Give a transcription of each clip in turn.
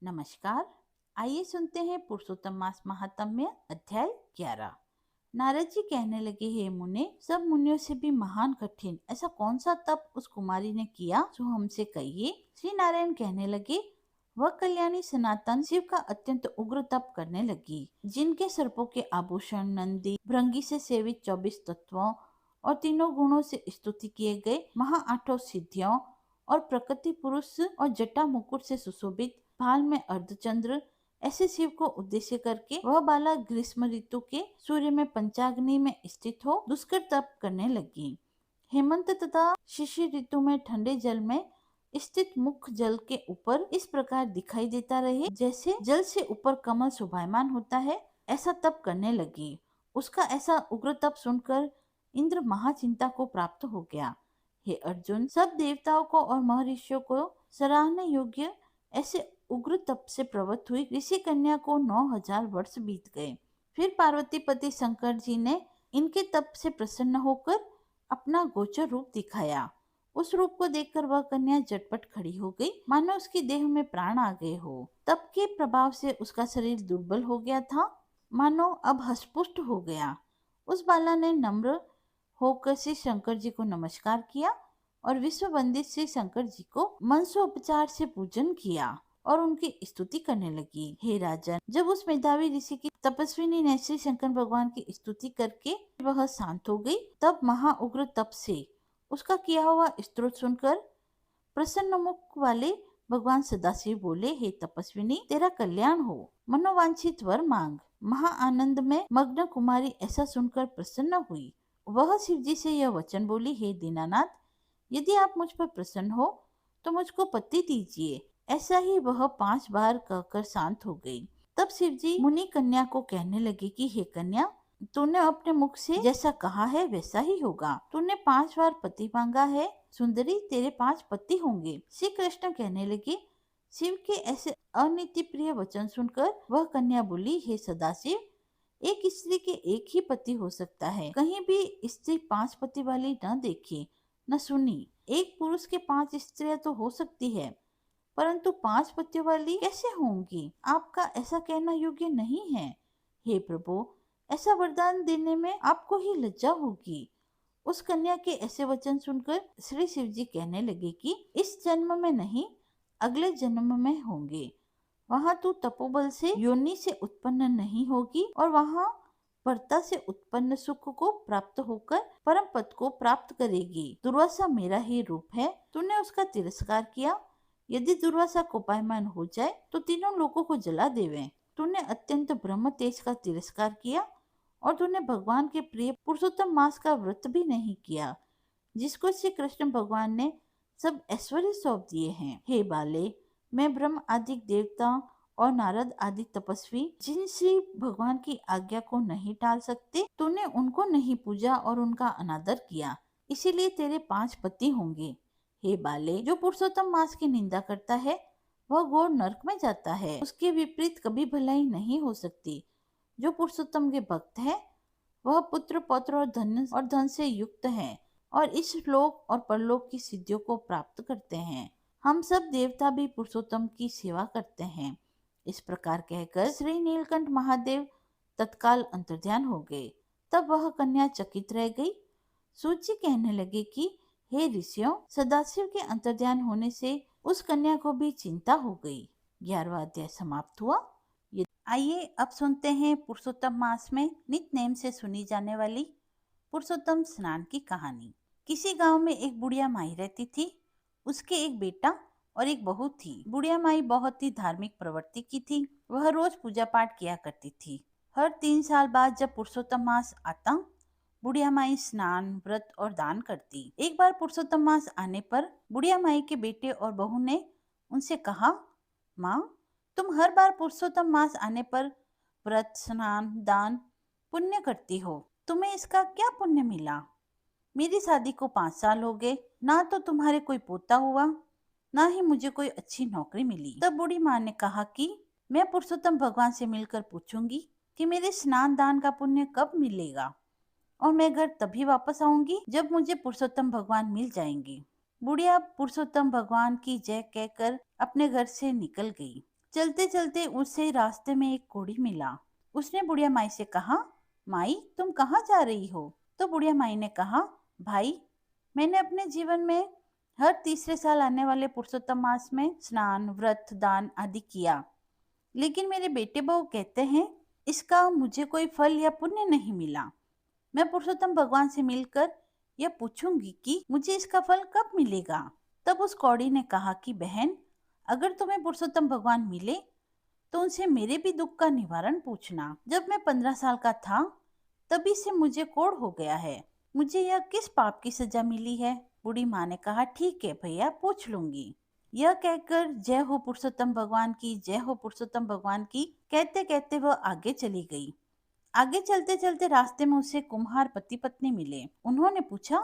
नमस्कार। आइए सुनते हैं पुरुषोत्तम मास महात्म्य अध्याय 11। नारद जी कहने लगे, हे मुने, सब मुनियों से भी महान कठिन ऐसा कौन सा तप उस कुमारी ने किया जो हमसे कहिए। श्री नारायण कहने लगे, वह कल्याणी सनातन शिव का अत्यंत उग्र तप करने लगी, जिनके सर्पों के आभूषण, नंदी भृंगी से सेवित 24 तत्वों और तीनों गुणों से स्तुति किए गए महा 8 सिद्धियों और प्रकृति पुरुष और जटा मुकुट से सुशोभित भाल में अर्धचंद्र ऐसे शिव को उद्देश्य करके वह बाला ग्रीष्म ऋतु के सूर्य में पंचाग्नि में स्थित हो दुष्कर तप करने लगी। हेमंत तथा शिशिर ऋतु में ठंडे जल में स्थित मुख जल के ऊपर इस प्रकार दिखाई देता रहे, जैसे जल से ऊपर कमल शोभायमान होता है, ऐसा तप करने लगी। उसका ऐसा उग्र तप सुनकर इंद्र महाचिंता को प्राप्त हो गया। हे अर्जुन, सब देवताओं को और महर्षियों को सराहने योग्य ऐसे उग्र तप से प्रवृत्त हुई ऋषि कन्या को 9000 वर्ष बीत गए। फिर पार्वती पति शंकर जी ने इनके तप से प्रसन्न होकर अपना गोचर रूप दिखाया। उस रूप को देखकर वह कन्या झटपट खड़ी हो गई, मानो उसकी देह में प्राण आ गए हो। तप के प्रभाव से उसका शरीर दुर्बल हो गया था, मानो अब हष्टपुष्ट हो गया। उस बाला ने नम्र होकर श्री शंकर जी को नमस्कार किया और विश्व वंदित श्री शंकर जी को मनसोपचार से पूजन किया और उनकी स्तुति करने लगी। हे राजन, जब उस मेधावी ऋषि की तपस्विनी ने श्री शंकर भगवान की स्तुति करके वह शांत हो गई, तब महा उग्र तप से उसका किया हुआ स्तोत्र सुनकर प्रसन्न मुख वाले भगवान सदाशिव बोले, हे तपस्विनी, तेरा कल्याण हो, मनोवांछित वर मांग। महा आनंद में मग्न कुमारी ऐसा सुनकर प्रसन्न हुई। वह शिव जी से यह वचन बोली, हे दीनानाथ, यदि आप मुझ पर प्रसन्न हो तो मुझको पति दीजिए। ऐसा ही वह 5 बार कहकर शांत हो गई। तब शिव जी मुनि कन्या को कहने लगे कि हे कन्या, तूने अपने मुख से जैसा कहा है वैसा ही होगा। तूने 5 बार पति मांगा है, सुंदरी, तेरे 5 पति होंगे। श्री कृष्ण कहने लगे, शिव के ऐसे अनीति प्रिय वचन सुनकर वह कन्या बोली, हे सदाशिव, एक स्त्री के एक ही पति हो सकता है। कहीं भी स्त्री 5 पति वाली न देखी न सुनी। एक पुरुष के 5 स्त्रियां तो हो सकती है, परंतु 5 पतियों वाली कैसे होंगी? आपका ऐसा कहना योग्य नहीं है। हे प्रभु, ऐसा वरदान देने में आपको ही लज्जा होगी। उस कन्या के ऐसे वचन सुनकर श्री शिव जी कहने लगे कि इस जन्म में नहीं, अगले जन्म में होंगे। वहाँ तू तपोबल से योनि से उत्पन्न नहीं होगी और वहाँ वर्ता से उत्पन्न सुख को प्राप्त होकर परम पद को प्राप्त करेगी। दुर्वासा मेरा ही रूप है, तूने उसका तिरस्कार किया। यदि दुर्वासा कोपायमान हो जाए तो तीनों लोगों को जला देवे। तूने अत्यंत ब्रह्म तेज का तिरस्कार किया और तूने भगवान के प्रिय पुरुषोत्तम मास का व्रत भी नहीं किया, जिसको श्री कृष्ण भगवान ने सब ऐश्वर्य सौंप दिए हैं। हे बाले, मैं ब्रह्म आदि देवता और नारद आदि तपस्वी जिन श्री भगवान की आज्ञा को नहीं टाल सकते, तूने उनको नहीं पूजा और उनका अनादर किया, इसीलिए तेरे 5 पति होंगे। हे बाले, जो पुरुषोत्तम मास की निंदा करता है वह घोर नरक में जाता है। उसके विपरीत कभी भलाई नहीं हो सकती। जो पुरुषोत्तम के भक्त है वह पुत्र पौत्र और धन से युक्त है और इस लोक और परलोक की सिद्धियों को प्राप्त करते हैं। हम सब देवता भी पुरुषोत्तम की सेवा करते हैं। इस प्रकार कहकर श्री नीलकंठ महादेव तत्काल अंतर्ध्यान हो गए। तब वह कन्या चकित रह गई। सूत जी कहने लगे कि हे ऋषियों, सदाशिव के अंतर्ध्यान होने से उस कन्या को भी चिंता हो गई। 11वां अध्याय समाप्त हुआ। आइए अब सुनते हैं पुरुषोत्तम मास में नित नेम से सुनी जाने वाली पुरुषोत्तम स्नान की कहानी। किसी गांव में एक बुढ़िया माई रहती थी। उसके एक बेटा और एक बहू थी। बुढ़िया माई बहुत ही धार्मिक प्रवृत्ति की थी। वह रोज पूजा पाठ किया करती थी। हर 3 साल बाद जब पुरुषोत्तम मास आता, बुढ़िया माई स्नान, व्रत और दान करती। एक बार पुरुषोत्तम मास आने पर बुढ़िया माई के बेटे और बहू ने उनसे कहा, माँ, तुम हर बार पुरुषोत्तम मास आने पर व्रत, स्नान, दान, पुण्य करती हो। तुम्हें इसका क्या पुण्य मिला? मेरी शादी को 5 साल हो गए, ना तो तुम्हारे कोई पोता हुआ, ना ही मुझे कोई अच्छी नौकरी मिली। तब बूढ़ी माँ ने कहा कि मैं पुरुषोत्तम भगवान से मिलकर पूछूंगी कि मेरे स्नान दान का पुण्य कब मिलेगा और मैं घर तभी वापस आऊंगी जब मुझे पुरुषोत्तम भगवान मिल जाएंगे। बुढ़िया पुरुषोत्तम भगवान की जय कहकर अपने घर से निकल गई। चलते चलते उसे रास्ते में एक कोढ़ी मिला। उसने बुढ़िया माई से कहा, माई तुम कहाँ जा रही हो? तो बुढ़िया माई ने कहा, भाई मैंने अपने जीवन में हर तीसरे साल आने वाले पुरुषोत्तम मास में स्नान, व्रत, दान आदि किया, लेकिन मेरे बेटे बहू कहते हैं इसका मुझे कोई फल या पुण्य नहीं मिला। मैं पुरुषोत्तम भगवान से मिलकर यह पूछूंगी कि मुझे इसका फल कब मिलेगा। तब उस कौड़ी ने कहा कि बहन, अगर तुम्हें पुरुषोत्तम भगवान मिले तो उनसे मेरे भी दुख का निवारण पूछना। जब मैं 15 साल का था तभी से मुझे कोढ़ हो गया है। मुझे यह किस पाप की सजा मिली है? बूढ़ी माँ ने कहा, ठीक है भैया, पूछ लूंगी। यह कहकर जय हो पुरुषोत्तम भगवान की, जय हो पुरुषोत्तम भगवान की कहते कहते वह आगे चली गई। आगे चलते चलते रास्ते में उसे कुम्हार पति पत्नी मिले। उन्होंने पूछा,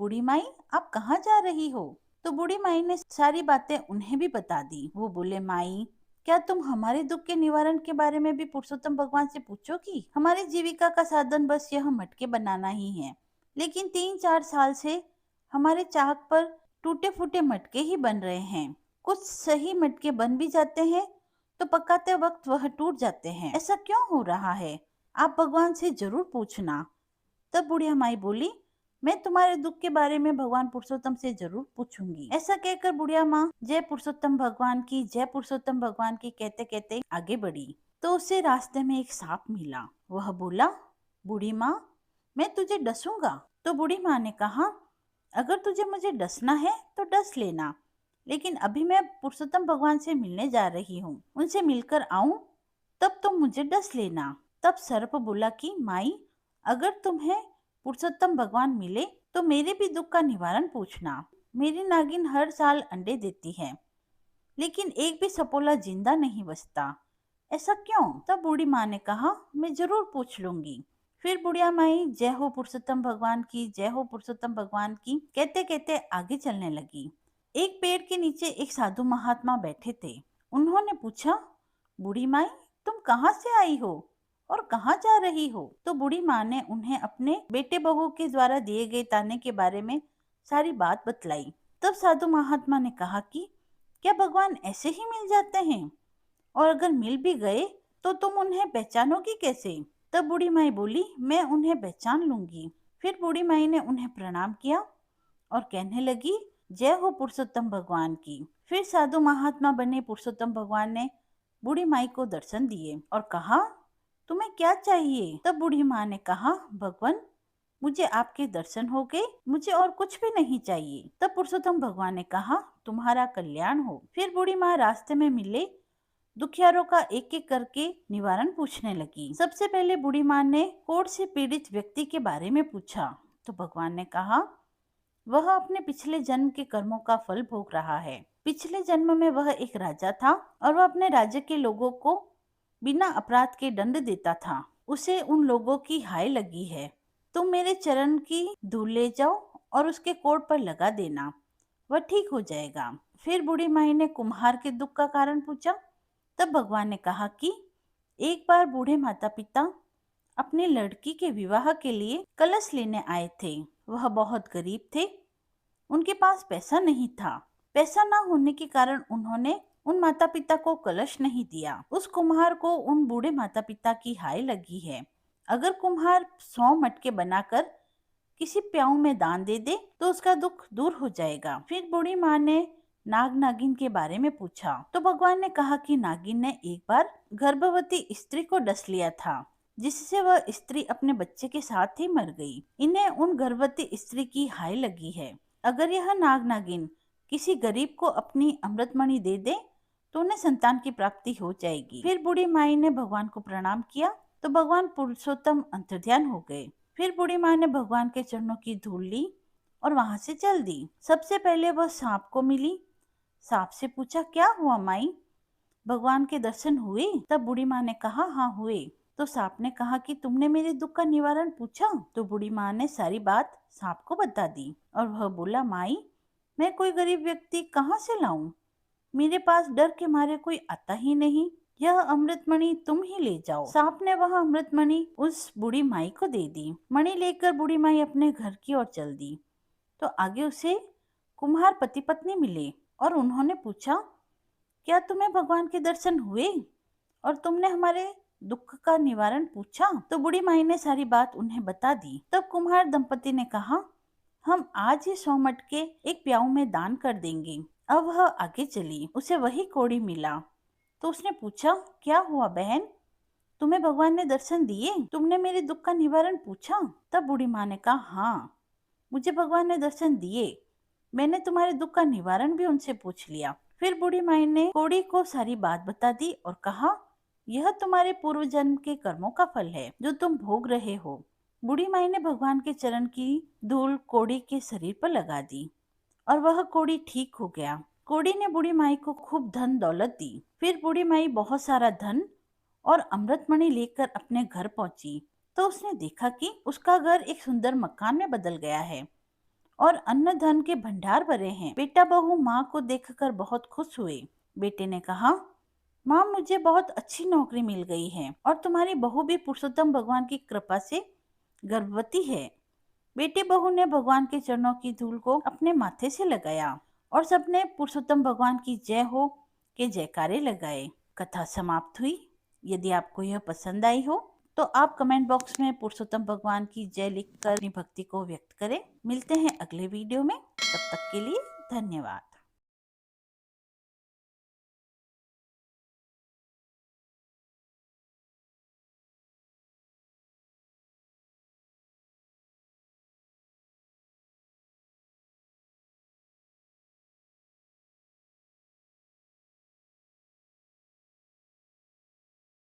बूढ़ी माई आप कहाँ जा रही हो? तो बूढ़ी माई ने सारी बातें उन्हें भी बता दी। वो बोले, माई क्या तुम हमारे दुख के निवारण के बारे में भी पुरुषोत्तम भगवान से पूछोगी? हमारी जीविका का साधन बस यह मटके बनाना ही है, लेकिन 3-4 साल से हमारे चाक पर टूटे फूटे मटके ही बन रहे हैं। कुछ सही मटके बन भी जाते हैं तो पकाते वक्त वह टूट जाते हैं। ऐसा क्यों हो रहा है? आप भगवान से जरूर पूछना। तब बुढ़िया माई बोली, मैं तुम्हारे दुख के बारे में भगवान पुरुषोत्तम से जरूर पूछूंगी। ऐसा कहकर बुढ़िया माँ जय पुरुषोत्तम भगवान की, जय पुरुषोत्तम भगवान की कहते कहते आगे बढ़ी तो उसे रास्ते में एक सांप मिला। वह बोला, बूढ़ी माँ मैं तुझे डसूंगा। तो बूढ़ी माँ ने कहा, अगर तुझे मुझे डसना है तो डस लेना, लेकिन अभी मैं पुरुषोत्तम भगवान से मिलने जा रही हूँ, उनसे मिलकर आऊं तब तुम मुझे डस लेना। तब सर्प बोला कि माई अगर तुम्हें पुरुषोत्तम भगवान मिले तो मेरे भी दुख का निवारण पूछना। मेरी नागिन हर साल अंडे देती है, लेकिन एक भी सपोला जिंदा नहीं बचता। ऐसा क्यों? तब बूढ़ी माँ ने कहा, मैं जरूर पूछ लूंगी। फिर बुढ़िया माई जय हो पुरुषोत्तम भगवान की, जय हो पुरुषोत्तम भगवान की कहते कहते आगे चलने लगी। एक पेड़ के नीचे एक साधु महात्मा बैठे थे। उन्होंने पूछा, बूढ़ी माई तुम कहाँ से आई हो और कहाँ जा रही हो? तो बूढ़ी माँ ने उन्हें अपने बेटे बहू के द्वारा दिए गए ताने के बारे में सारी बात बतलाई। तब साधु महात्मा ने कहा कि क्या भगवान ऐसे ही मिल जाते हैं? और अगर मिल भी गए तो तुम उन्हें पहचानोगी कैसे? तब बूढ़ी माई बोली, मैं उन्हें पहचान लूंगी। फिर बूढ़ी माई ने उन्हें प्रणाम किया और कहने लगी, जय हो पुरुषोत्तम भगवान की। फिर साधु महात्मा बने पुरुषोत्तम भगवान ने बूढ़ी माई को दर्शन दिए और कहा, तुम्हें क्या चाहिए? तब बूढ़ी माँ ने कहा, भगवान मुझे आपके दर्शन हो गए, मुझे और कुछ भी नहीं चाहिए। तब पुरुषोत्तम भगवान ने कहा, तुम्हारा कल्याण हो। फिर बूढ़ी माँ रास्ते में मिले दुखियारों का एक एक करके निवारण पूछने लगी। सबसे पहले बूढ़ी माँ ने कोढ़ से पीड़ित व्यक्ति के बारे में पूछा तो भगवान ने कहा, वह अपने पिछले जन्म के कर्मों का फल भोग रहा है। पिछले जन्म में वह एक राजा था और वह अपने राज्य के लोगों को बिना अपराध के दंड देता था। उसे उन लोगों की हाय लगी है। तुम मेरे चरण की धूल ले जाओ और उसके कोढ़ पर लगा देना, वह ठीक हो जाएगा। फिर बूढ़ी माई ने कुम्हार के दुख का कारण पूछा। तब भगवान ने कहा कि एक बार बूढ़े माता पिता अपने लड़की के विवाह के लिए कलश लेने आए थे। वह बहुत गरीब थे, उनके पास पैसा नहीं था। पैसा न होने के कारण उन्होंने उन माता पिता को कलश नहीं दिया। उस कुम्हार को उन बूढ़े माता पिता की हाय लगी है। अगर कुम्हार 100 मटके बनाकर किसी प्याऊ में दान दे दे तो उसका दुख दूर हो जाएगा। फिर बूढ़ी माँ ने नाग नागिन के बारे में पूछा तो भगवान ने कहा कि नागिन ने एक बार गर्भवती स्त्री को डस लिया था, जिससे वह स्त्री अपने बच्चे के साथ ही मर गई। इन्हें उन गर्भवती स्त्री की हाय लगी है। अगर यह नाग नागिन किसी गरीब को अपनी अमृतमणि दे दे तो उन्हें संतान की प्राप्ति हो जाएगी। फिर बूढ़ी माई ने भगवान को प्रणाम किया तो भगवान पुरुषोत्तम अंतर्ध्यान हो गए। फिर बूढ़ी माँ ने भगवान के चरणों की धूल ली और वहां से चल दी। सबसे पहले वह सांप को मिली। सांप से पूछा, क्या हुआ माई, भगवान के दर्शन हुए? तब बूढ़ी माँ ने कहा, हाँ हुए। तो सांप ने कहा कि तुमने मेरे दुख का निवारण पूछा? तो बूढ़ी माँ ने सारी बात सांप को बता दी और वह बोला, माई मैं कोई गरीब व्यक्ति कहाँ से लाऊं? मेरे पास डर के मारे कोई आता ही नहीं। यह अमृतमणि तुम ही ले जाओ। सांप ने वह अमृतमणि उस बूढ़ी माई को दे दी। मणि लेकर बूढ़ी माई अपने घर की ओर चल दी तो आगे उसे कुम्हार पति पत्नी मिले और उन्होंने पूछा, क्या तुम्हें भगवान के दर्शन हुए और तुमने हमारे दुख का निवारण पूछा? तो बूढ़ी माई ने सारी बात उन्हें बता दी। तब कुम्हार दंपति ने कहा, हम आज ही 100 मटके एक प्याऊ में दान कर देंगे। अब वह आगे चली, उसे वही कोड़ी मिला। तो उसने पूछा, क्या हुआ बहन, तुम्हें भगवान ने दर्शन दिए? तुमने मेरे दुख का निवारण पूछा? तब बूढ़ी माँ ने कहा, हाँ, मुझे भगवान ने दर्शन दिए। मैंने तुम्हारे दुख का निवारण भी उनसे पूछ लिया। फिर बूढ़ी माई ने कोड़ी को सारी बात बता दी और कहा, यह तुम्हारे पूर्व जन्म के कर्मों का फल है जो तुम भोग रहे हो। बूढ़ी माई ने भगवान के चरण की धूल कोड़ी के शरीर पर लगा दी और वह कोड़ी ठीक हो गया। कोड़ी ने बूढ़ी माई को खूब धन दौलत दी। फिर बूढ़ी माई बहुत सारा धन और अमृतमणि लेकर अपने घर पहुंची तो उसने देखा कि उसका घर एक सुंदर मकान में बदल गया है और अन्न धन के भंडार भरे हैं। बेटा बहू माँ को देखकर बहुत खुश हुए। बेटे ने कहा, माँ, मुझे बहुत अच्छी नौकरी मिल गई है और तुम्हारी बहू भी पुरुषोत्तम भगवान की कृपा से गर्भवती है। बेटे बहू ने भगवान के चरणों की धूल को अपने माथे से लगाया और सबने पुरुषोत्तम भगवान की जय हो के जयकारे लगाए। कथा समाप्त हुई। यदि आपको यह पसंद आई हो तो आप कमेंट बॉक्स में पुरुषोत्तम भगवान की जय लिखकर अपनी भक्ति को व्यक्त करें। मिलते हैं अगले वीडियो में, तब तक के लिए धन्यवाद।